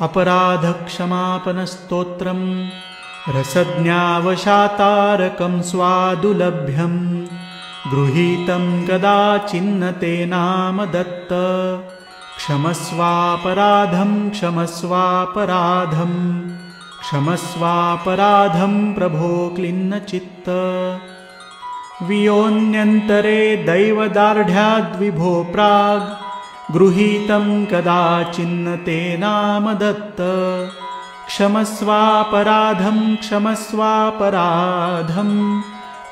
अपराधक्षमापनस्तोत्रम् रसज्ञावशातारकं स्वादुलभ्यं गृहीतं कदाचिन्न ते नाम दत्त क्षमस्वापराधं क्षमस्वापराधं क्षमस्वापराधं प्रभो क्लिन्न चित्त वियोन्यन्तरे दैवदार्ढ्याद्विभो प्राग् गृहीतं कदाचिन्न ते नाम दत्त क्षमस्वापराधं क्षमस्वापराधं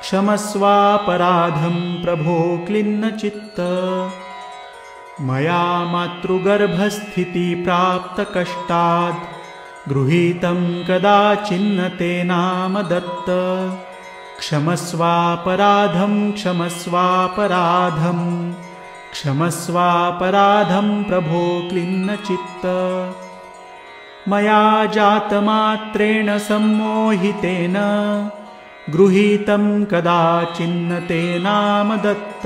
क्षमस्वापराधं प्रभो क्लिन्न चित्त मया मातृगर्भस्थिति प्राप्तकष्टात् गृहीतं कदाचिन्न ते नाम दत्त क्षमस्वापराधं क्षमस्वापराधं क्षमस्वापराधं प्रभो क्लिन्न चित्त मया जातमात्रेण सम्मोहितेन गृहीतं कदाचिन्न ते नाम दत्त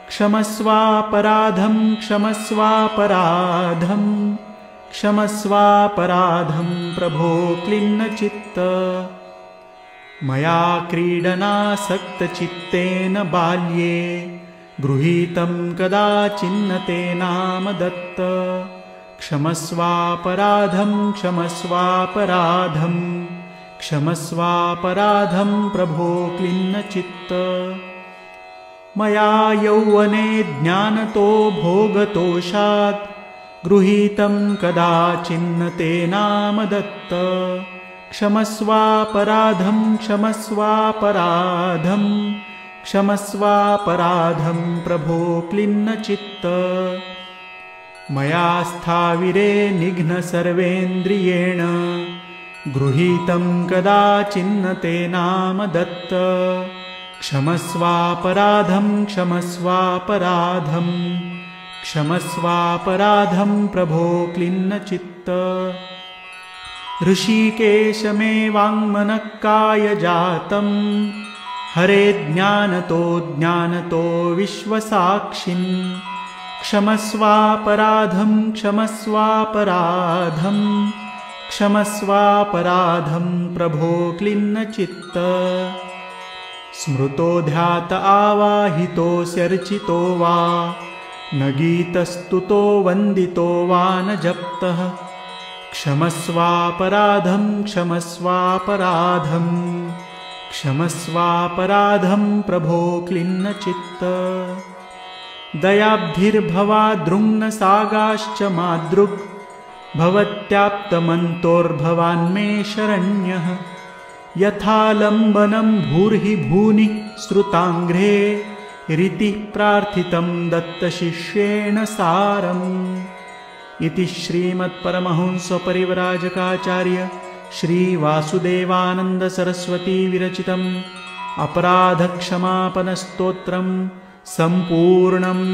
क्षमस्वापराधं क्षमस्वापराधं क्षमस्वापराधं प्रभो क्लिन्न चित्त मया क्रीडनासक्तचित्तेन बाल्ये गृहीतं कदाचिन्न ते नाम दत्त क्षमस्वापराधं क्षमस्वापराधं क्षमस्वापराधं प्रभो क्लिन्न चित्त मया यौवने ज्ञानतो भोगतोषात् गृहीतं कदाचिन्न ते नाम दत्त क्षमस्वापराधं क्षमस्वापराधं क्षमस्वापराधं प्रभो क्लिन्न चित्त मया स्थाविरे निघ्नसर्वेन्द्रियेण गृहीतं कदाचिन्न ते नाम दत्त क्षमस्वापराधं क्षमस्वापराधं क्षमस्वापराधं प्रभो क्लिन्न चित्त ऋषिकेश मे वाङ्मनः कायजातं हरे ज्ञानतो विश्वसाक्षिन् क्षमस्वापराधं क्षमस्वापराधं क्षमस्वापराधं प्रभो क्लिन्न चित्त स्मृतो ध्यात आवाहितोऽस्यर्चितो वा न गीतस्तुतो वन्दितो वा न जप्तः क्षमस्वापराधं क्षमस्वापराधं क्षमस्वापराधं प्रभो क्लिन्न चित्त दयाब्धिर्भवादृङ्नसागाश्च मादृक् भवत्याप्तमन्तोर्भवान्मे शरण्यः यथालम्बनं भूर्हि भूनि श्रुताङ्घ्रे रीतिः प्रार्थितं दत्तशिष्येण सारम् इति श्रीमत्परमहंसपरिव्राजकाचार्य श्रीवासुदेवानन्द सरस्वती विरचितम् अपराधक्षमापनस्तोत्रम् सम्पूर्णम्।